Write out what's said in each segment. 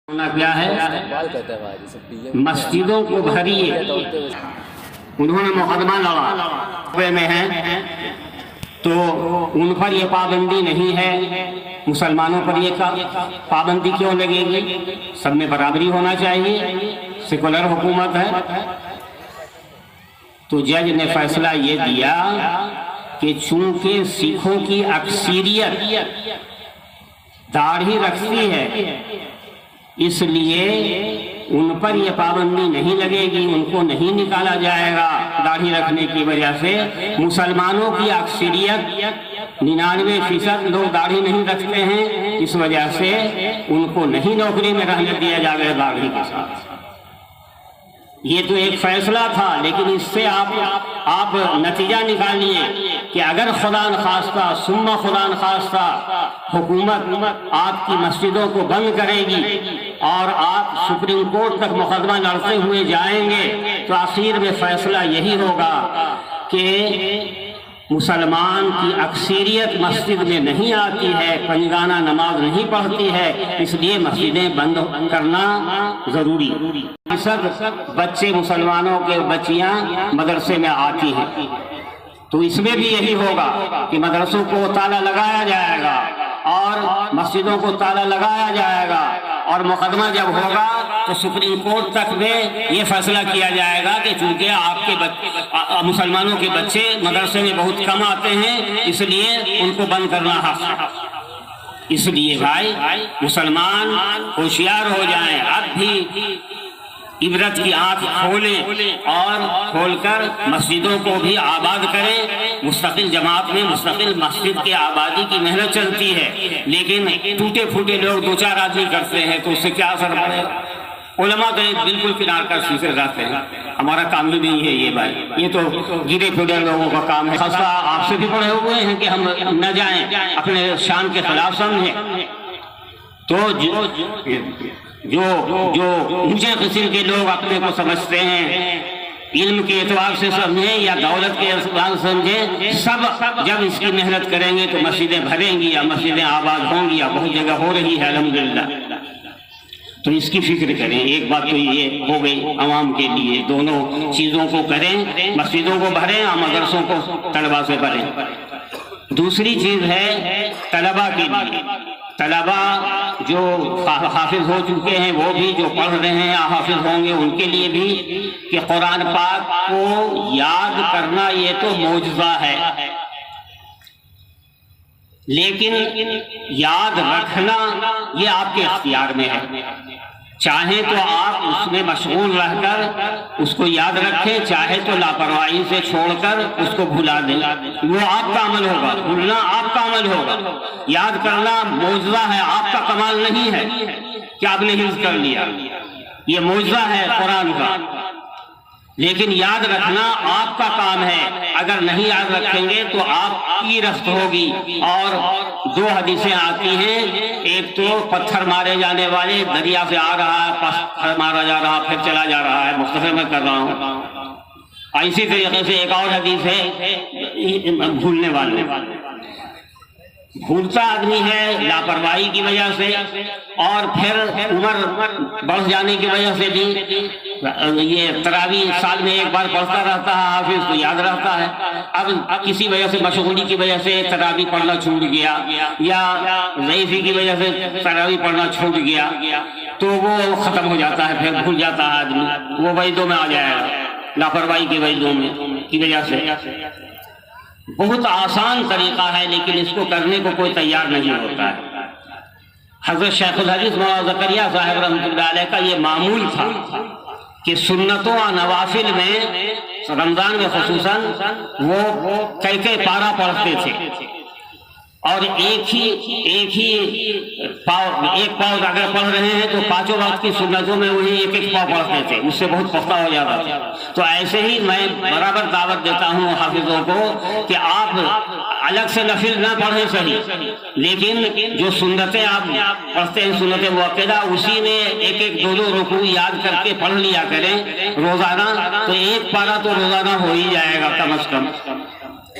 ہونا کیا ہے؟ مسجدوں کو بھریے۔ انہوں نے مقدمہ لڑا میں ہیں تو ان پر یہ پابندی نہیں ہے، مسلمانوں پر یہ پابندی کیوں لگے گی؟ سب میں برابری ہونا چاہیے، سیکولر حکومت ہے۔ تو جج نے فیصلہ یہ دیا کہ چونکہ سکھوں کی اکثریت داڑھی رکھتی ہے، اس لیے ان پر یہ پابندی نہیں لگے گی، ان کو نہیں نکالا جائے گا داڑھی رکھنے کی وجہ سے۔ مسلمانوں کی اکثریت 99% لوگ داڑھی نہیں رکھتے ہیں، اس وجہ سے ان کو نہیں نوکری میں رہنے دیا جائے گا داڑھی کے ساتھ۔ یہ تو ایک فیصلہ تھا، لیکن اس سے آپ نتیجہ نکالیے کہ اگر خدا نخواستہ ثم خدا نخواستہ حکومت آپ کی مسجدوں کو بند کرے گی اور آپ سپریم کورٹ تک مقدمہ لڑتے ہوئے جائیں گے تو آخر میں فیصلہ یہی ہوگا کہ مسلمان کی اکثریت مسجد میں نہیں آتی ہے، پنجگانہ نماز نہیں پڑھتی ہے، اس لیے مسجدیں بند کرنا ضروری۔ بچے مسلمانوں کے بچیاں مدرسے میں آتی ہیں تو اس میں بھی یہی ہوگا کہ مدرسوں کو تالا لگایا جائے گا اور مسجدوں کو تالا لگایا جائے گا، اور مقدمہ جب ہوگا تو سپریم کورٹ تک میں یہ فیصلہ کیا جائے گا کہ چونکہ آپ کے مسلمانوں کے بچے مدرسے میں بہت کم آتے ہیں، اس لیے ان کو بند کرنا حق ہے۔ اس لیے بھائی مسلمان ہوشیار ہو جائیں، اب بھی عبرت کی آنکھ کھولیں اور کھول کر مسجدوں کو بھی آباد کریں۔ مستقل جماعت میں مستقل مسجد کی آبادی کی محنت چلتی ہے، لیکن ٹوٹے پھوٹے لوگ 2-4 آدمی کرتے ہیں تو اس سے کیا اثر پڑے گا؟ علماء تو بالکل کنار کر سیکھے جاتے ہیں، ہمارا کام بھی نہیں ہے یہ بھائی، یہ تو گرے پھوٹے لوگوں کا کام ہے۔ خاصہ آپ سے بھی پڑے ہوئے ہیں کہ ہم نہ جائیں، اپنے شان کے خلاف سمجھیں۔ تو جو اونچے قسم کے لوگ اپنے کو سمجھتے ہیں، علم کے اعتبار سے سمجھیں یا دولت کے اعتبار سے سمجھیں، سب جب اس کی محنت کریں گے تو مسجدیں بھریں گی یا مسجدیں آباد ہوں گی، یا بہت جگہ ہو رہی ہے الحمدللہ۔ تو اس کی فکر کریں۔ ایک بات تو یہ ہو گئی عوام کے لیے، دونوں چیزوں کو کریں، مسجدوں کو بھریں اور مدرسوں کو طلبہ سے بھریں۔ دوسری چیز ہے طلبہ کے لیے، طلبہ جو حافظ ہو چکے ہیں وہ بھی، جو پڑھ رہے ہیں یا حافظ ہوں گے ان کے لیے بھی، کہ قرآن پاک کو یاد کرنا یہ تو معجزہ ہے، لیکن یاد رکھنا یہ آپ کے اختیار میں ہے۔ چاہیں تو آپ اس میں مشغول رہ کر اس کو یاد رکھیں، چاہے تو لاپرواہی سے چھوڑ کر اس کو بھلا دیں، وہ آپ کا عمل ہوگا، بھولنا آپ کا عمل ہوگا۔ یاد کرنا معجزہ ہے، آپ کا کمال نہیں ہے کہ آپ نے حفظ کر لیا، یہ معجزہ ہے قرآن کا، لیکن یاد رکھنا آپ کا کام ہے۔ اگر نہیں یاد رکھیں گے تو آپ کی رفت ہوگی۔ اور 2 حدیثیں آتی ہیں، ایک تو پتھر مارے جانے والے، دریا سے آ رہا ہے، پتھر مارا جا رہا پھر چلا جا رہا ہے، مختصر میں کر رہا ہوں۔ اسی طریقے سے ایک اور حدیث ہے بھولنے والے، بھولتا آدمی ہے لاپرواہی کی وجہ سے، اور پھر عمر بڑھ جانے کی وجہ سے بھی یہ تراویح سال میں ایک بار پڑھتا رہتا ہے، حافظ کو یاد رہتا ہے، اب کسی وجہ سے مشغولی کی وجہ سے تراویح پڑھنا چھوٹ گیا یا ضعیفی کی وجہ سے تراویح پڑھنا چھوٹ گیا تو وہ ختم ہو جاتا ہے، پھر بھول جاتا ہے آدمی، وہ وعیدوں میں آ جائے گا، لاپرواہی کے وعیدوں میں کی وجہ سے۔ بہت آسان طریقہ ہے، لیکن اس کو کرنے کو کوئی تیار نہیں ہوتا ہے۔ حضرت شیخ الحدیث مولانا زکریا صاحب رحمۃ اللہ علیہ کا یہ معمول تھا کہ سنتوں اور نوافل میں رمضان میں خصوصاً وہ کئی پارہ پڑھتے تھے، اور ایک پاؤ اگر پڑھ رہے ہیں تو 5 وقت کی سنتوں میں وہی ایک پاؤ پڑھتے تھے، اس سے بہت پختہ ہو جاتا تھا۔ تو ایسے ہی میں برابر دعوت دیتا ہوں حافظوں کو کہ آپ الگ سے نفل نہ پڑھیں صحیح، لیکن جو سنتیں آپ پڑھتے ہیں سنت مؤکدہ، اسی میں 1-2 رکوع یاد کر کے پڑھ لیا کریں روزانہ، تو 1 پارہ تو روزانہ ہو ہی جائے گا کم از کم۔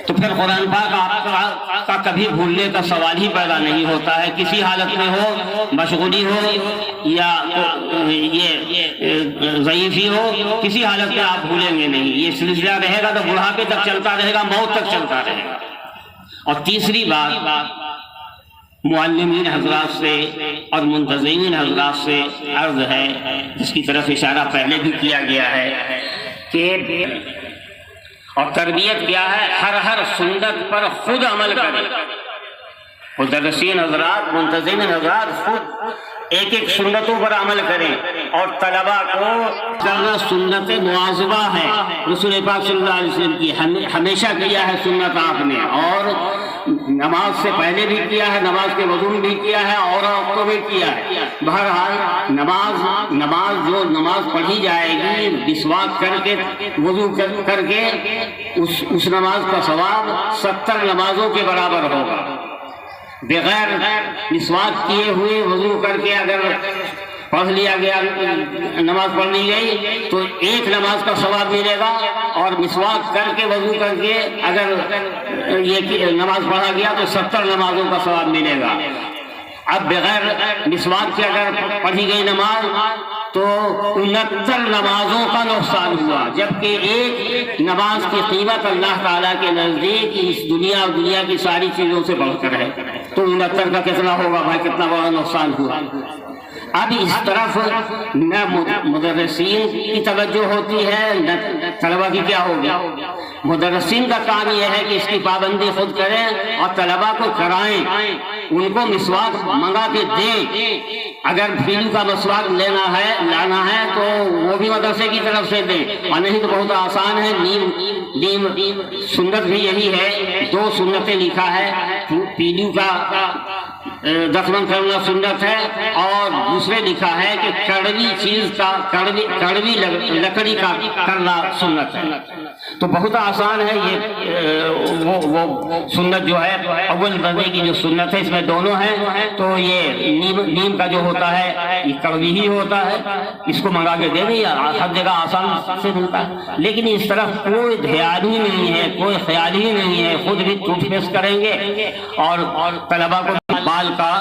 تو پھر قرآن پاک آپ کا کبھی بھولنے کا سوال ہی پیدا نہیں ہوتا ہے. کسی حالت میں ہو، مشغولی ہو یا یہ ضعیفی ہو، کسی حالت میں آپ بھولیں گے نہیں. یہ سلسلہ رہے گا تو بڑھاپے تک چلتا رہے گا، موت تک چلتا رہے گا. اور تیسری بات معلمین حضرات سے اور منتظمین حضرات سے عرض ہے، جس کی طرف اشارہ پہلے بھی کیا گیا ہے کہ اور تربیت کیا ہے، ہر سنت پر خود عمل کرے. مدرسین حضرات، منتظمین حضرات خود ایک سنتوں پر عمل کریں اور طلباء کو کرنا سنت مواظبہ ہے. رسول پاک صلی اللہ علیہ وسلم کی ہمیشہ کیا ہے سنت آپ نے، اور نماز سے پہلے بھی کیا ہے، نماز کے وضو میں بھی کیا ہے، اور وقتوں میں کیا ہے. بہرحال نماز پڑھی جائے گی مسواک کر کے، وضو کر کے، اس نماز کا ثواب 70 نمازوں کے برابر ہوگا. بغیر مسواک کیے ہوئے وضو کر کے اگر پڑھ لیا گیا، نماز پڑھ لی گئی تو 1 نماز کا ثواب ملے گا، اور مسواک کر کے وضو کر کے اگر یہ نماز پڑھا گیا تو 70 نمازوں کا ثواب ملے گا. اب بغیر مسواک کے اگر پڑھی گئی نماز تو 69 نمازوں کا نقصان ہوا، جبکہ ایک نماز کی قیمت اللہ تعالیٰ کے نزدیک اس دنیا اور دنیا کی ساری چیزوں سے بڑھ کر ہے. تو 69 کا کتنا ہوگا بھائی، کتنا بڑا نقصان ہوا. اب اس طرف نہ مدرسین کی توجہ ہوتی ہے نہ طلباء کی. کیا ہوگی؟ مدرسین کا کام یہ ہے کہ اس کی پابندی خود کریں اور طلباء کو کرائیں، ان کو مسواک منگا کے دیں. اگر پیلو کا مسواک لانا ہے تو وہ بھی مدرسے کی طرف سے دیں، اور نہیں تو بہت آسان ہے. نیم سنت بھی یہی ہے، 2 سنتیں لکھا ہے. پیلو کا دفن کرنا سنت ہے، اور دوسرے لکھا ہے کہ کڑوی چیز کا، کڑوی لکڑی کا کرنا سنت ہے. تو بہت آسان ہے. یہ وہ سنت جو ہے اول درجے کی جو سنت ہے، اس میں دونوں ہیں. تو یہ نیم کا جو ہوتا ہے یہ کڑوی ہی ہوتا ہے، اس کو منگا کے دے دیں، ہر جگہ آسان سے ملتا ہے. لیکن اس طرف کوئی دھیان ہی نہیں ہے، کوئی خیال ہی نہیں ہے. خود بھی ٹوتھ پیسٹ کریں گے اور طلباء کو بال کا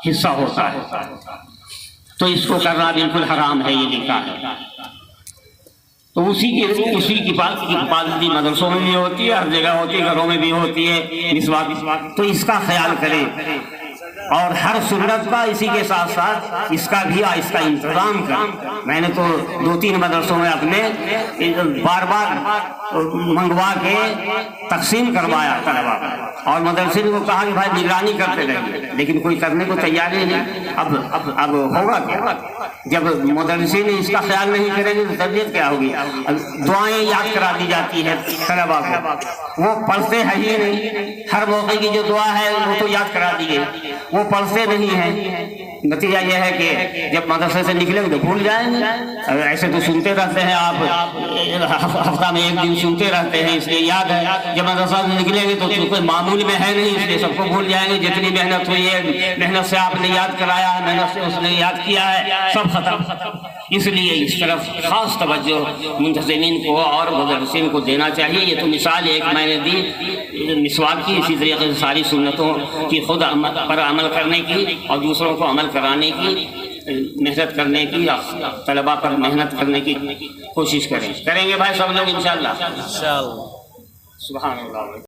حصہ ہوتا ہے، تو اس کو کرنا بالکل حرام ہے، یہ لکھا ہے. تو اسی کی پابندی مدرسوں میں بھی ہوتی ہے، ہر جگہ ہوتی ہے، گھروں میں بھی ہوتی ہے مسواک. تو اس کا خیال کریں، اور ہر سنت کا اسی کے ساتھ ساتھ اس کا انتظام کریں. میں نے تو 2-3 مدرسوں میں اپنے بار منگوا کے تقسیم کروایا طلبا، اور مدرسے نے کہا کہ بھائی نگرانی کرتے رہیے، لیکن کوئی کرنے کو تیار ہی نہیں. اب ہوگا کیا جب مدرسین اس کا خیال نہیں کریں گے تو تربیت کیا ہوگی؟ دعائیں یاد کرا دی جاتی ہے طلبا کو، وہ پڑھتے ہیں ہی نہیں. ہر موقع کی جو دعا ہے وہ تو یاد کرا دی گئی، وہ پڑھتے نہیں ہیں. نتیجہ یہ ہے کہ جب مدرسے سے نکلیں گے تو بھول جائیں گے. ایسے تو سنتے رہتے ہیں آپ، ہفتہ میں 1 دن سنتے رہتے ہیں، اس لیے یاد ہے. جب مدرسہ سے نکلیں گے تو کوئی معمول میں ہے نہیں، اس لیے سب کو بھول جائیں گے. جتنی محنت ہوئی ہے، محنت سے آپ نے یاد کرایا ہے، محنت سے اس نے یاد کیا ہے، سب ختم. اس لیے اس طرف خاص توجہ منتظمین کو اور مدرسین کو دینا چاہیے. یہ تو مثال ایک میں نے دی مسواک کی، اسی طریقے سے ساری سنتوں کی خود پر عمل کرنے کی اور دوسروں کو عمل کرانے کی، محنت کرنے کی، طلباء پر محنت کرنے کی کوشش کریں گے بھائی سب لوگ انشاءاللہ. سبحان اللہ.